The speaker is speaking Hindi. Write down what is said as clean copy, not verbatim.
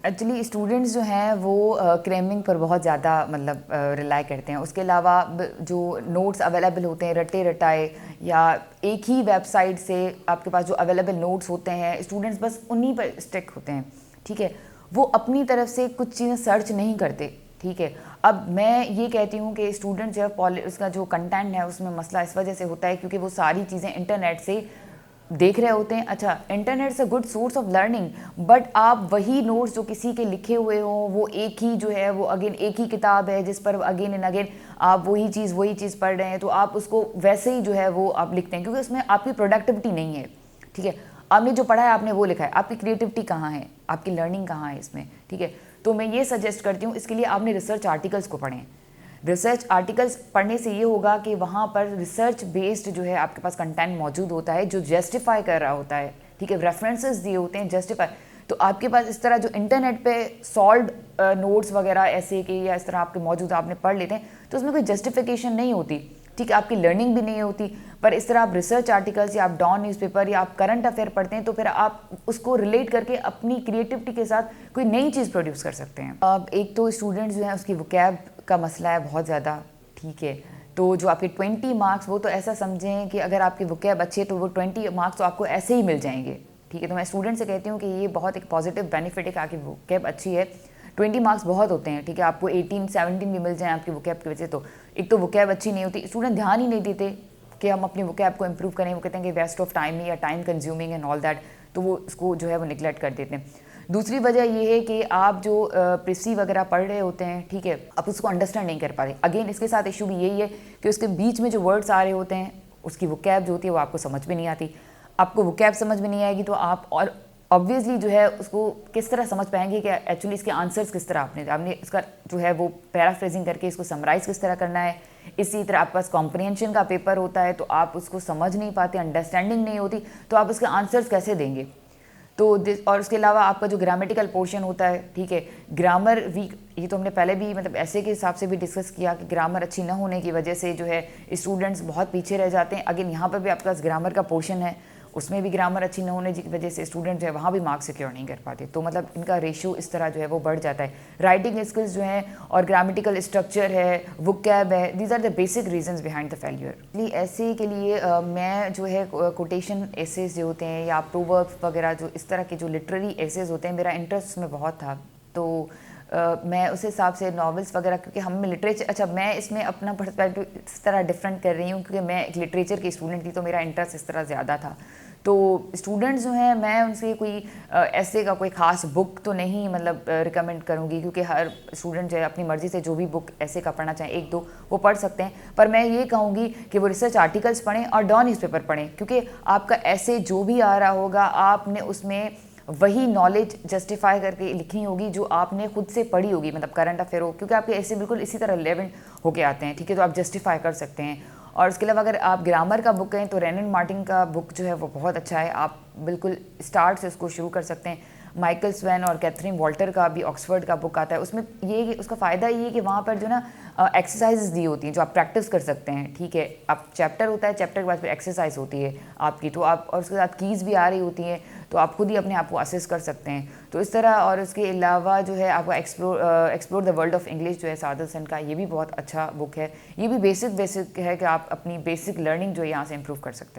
एक्चुअली स्टूडेंट्स जो हैं वो क्रेमिंग पर बहुत ज़्यादा मतलब रिलाई करते हैं। उसके अलावा जो नोट्स अवेलेबल होते हैं रटे रटाए, या एक ही वेबसाइट से आपके पास जो अवेलेबल नोट्स होते हैं, स्टूडेंट्स बस उन्हीं पर स्टिक होते हैं। ठीक है, वो अपनी तरफ से कुछ चीज़ें सर्च नहीं करते। ठीक है, अब मैं ये कहती हूँ कि स्टूडेंट जो है उसका जो कंटेंट है उसमें मसला इस वजह से होता है क्योंकि वो सारी चीज़ें इंटरनेट से देख रहे होते हैं। अच्छा, इंटरनेट से good source of learning, but आप वही नोट्स जो किसी के लिखे हुए हों, वो एक ही जो है वो अगेन एक ही किताब है जिस पर अगेन एंड अगेन आप वही चीज़ पढ़ रहे हैं, तो आप उसको वैसे ही जो है वो आप लिखते हैं क्योंकि उसमें आपकी प्रोडक्टिविटी नहीं है। ठीक है, आपने जो पढ़ा है आपने वो लिखा है, आपकी क्रिएटिविटी कहाँ है, आपकी लर्निंग कहाँ है इसमें। ठीक है, तो मैं ये सजेस्ट करती हूँ इसके लिए आपने रिसर्च आर्टिकल्स को पढ़ें। रिसर्च आर्टिकल्स पढ़ने से ये होगा कि वहाँ पर रिसर्च बेस्ड जो है आपके पास कंटेंट मौजूद होता है जो जस्टिफाई कर रहा होता है। ठीक है, रेफरेंसेस दिए होते हैं जस्टिफाई। तो आपके पास इस तरह जो इंटरनेट पे सॉल्व नोट्स वगैरह ऐसे के या इस तरह आपके मौजूद आपने पढ़ लेते हैं तो उसमें कोई जस्टिफिकेशन नहीं होती। ठीक है, आपकी लर्निंग भी नहीं होती। पर इस तरह आप रिसर्च आर्टिकल्स या आप डॉन न्यूज़पेपर या आप करंट अफेयर पढ़ते हैं तो फिर आप उसको रिलेट करके अपनी क्रिएटिविटी के साथ कोई नई चीज़ प्रोड्यूस कर सकते हैं। अब एक तो स्टूडेंट्स जो हैं उसकी वोकैब का मसला है बहुत ज़्यादा। ठीक है, तो जो आपके 20 मार्क्स वो तो ऐसा समझें कि अगर आपकी वोकैब अच्छी है तो वो 20 मार्क्स तो आपको ऐसे ही मिल जाएंगे। ठीक है, तो मैं स्टूडेंट से कहती हूँ कि ये बहुत एक पॉजिटिव बेनिफिट है कि आपकी वोकैब अच्छी है। 20 मार्क्स बहुत होते हैं। ठीक है, आपको 18-17 भी मिल जाए आपकी वोकैब की वजह से, तो एक तो वोकैब अच्छी नहीं होती, स्टूडेंट ध्यान ही नहीं देते कि हम अपनी वोकैब को इम्प्रूव करें। वो कहते हैं कि वेस्ट ऑफ टाइम ही या time consuming and all that, तो वो उसको जो है वो निगलेक्ट कर देते हैं। दूसरी वजह ये है कि आप जो प्रेसी वगैरह पढ़ रहे होते हैं, ठीक है, आप उसको अंडरस्टैंड नहीं कर पाते। अगेन इसके साथ इशू भी यही है कि उसके बीच में जो वर्ड्स आ रहे होते हैं उसकी वोकैब जो होती है वो आपको समझ में नहीं आती। आपको वोकैब समझ में नहीं आएगी तो आप और ऑब्वियसली जो है उसको किस तरह समझ पाएंगे कि एक्चुअली इसके आंसर्स किस तरह आपने इसका जो है वो पैराफ्रेजिंग करके इसको समराइज़ किस तरह करना है। इसी तरह आपके पास कॉम्प्रिहेंशन का पेपर होता है तो आप उसको समझ नहीं पाते, अंडरस्टैंडिंग नहीं होती, तो आप उसके आंसर्स कैसे देंगे। तो और उसके अलावा आपका जो ग्रामेटिकल पोर्शन होता है, ठीक है, ग्रामर वीक, ये तो हमने पहले भी मतलब ऐसे के हिसाब से भी डिस्कस किया कि ग्रामर अच्छी ना होने की वजह से जो है स्टूडेंट्स बहुत पीछे रह जाते हैं। अगेन यहाँ पर भी आपके पास ग्रामर का पोर्शन है, उसमें भी ग्रामर अच्छी न होने की वजह से स्टूडेंट जो है वहाँ भी मार्क्स सिक्योर नहीं कर पाते। तो मतलब इनका रेशियो इस तरह जो है वो बढ़ जाता है। राइटिंग स्किल्स जो हैं और ग्रामेटिकल स्ट्रक्चर है, वोकैब है, these are the basic reasons behind the failure. ऐसे के लिए मैं जो है कोटेशन एसेज जो होते हैं या प्रोवर्ब्स वगैरह जो इस तरह के जो लिटरेरी एसेज होते हैं, मेरा इंटरेस्ट में बहुत था। तो मैं उस हिसाब से नॉवेल्स वगैरह, क्योंकि हम लिटरेचर, अच्छा मैं इसमें अपना पर्सपेक्टिव इस तरह डिफरेंट कर रही हूँ क्योंकि मैं एक लिटरेचर की स्टूडेंट थी तो मेरा इंटरेस्ट इस तरह ज़्यादा था। तो स्टूडेंट्स जो हैं मैं उनसे कोई ऐसे का कोई ख़ास बुक तो नहीं मतलब रिकमेंड करूँगी क्योंकि हर स्टूडेंट जो है अपनी मर्ज़ी से जो भी बुक ऐसे का पढ़ना चाहें एक दो वो पढ़ सकते हैं। पर मैं ये कहूँगी कि वो रिसर्च आर्टिकल्स पढ़ें और डॉन न्यूज़पेपर पढ़ें क्योंकि आपका ऐसे जो भी आ रहा होगा आपने उसमें वही नॉलेज जस्टिफाई करके लिखनी होगी जो आपने खुद से पढ़ी होगी, मतलब करंट अफेयर हो, क्योंकि आपके ऐसे बिल्कुल इसी तरह रिलेवेंट होके आते हैं। ठीक है, तो आप जस्टिफाई कर सकते हैं। और उसके अलावा अगर आप ग्रामर का बुक कहें तो रेनन मार्टिन का बुक जो है वो बहुत अच्छा है, आप बिल्कुल स्टार्ट से उसको शुरू कर सकते हैं। माइकल स्वेन और कैथरीन वॉल्टर का भी ऑक्सफोर्ड का बुक आता है, उसमें ये उसका फ़ायदा ये है कि वहाँ पर जो ना एक्सरसाइजेस दी होती हैं जो आप प्रैक्टिस कर सकते हैं। ठीक है, आप चैप्टर होता है, चैप्टर के बाद फिर एक्सरसाइज होती है आपकी, तो आप और उसके साथ कीज़ भी आ रही होती हैं तो आप खुद ही अपने आप को असेस कर सकते हैं। तो इस तरह, और उसके अलावा जो है आपका explore the world of English जो है सादत हसन का, ये भी बहुत अच्छा बुक है। ये भी बेसिक है कि आप अपनी बेसिक लर्निंग जो है यहाँ से इम्प्रूव कर सकते हैं।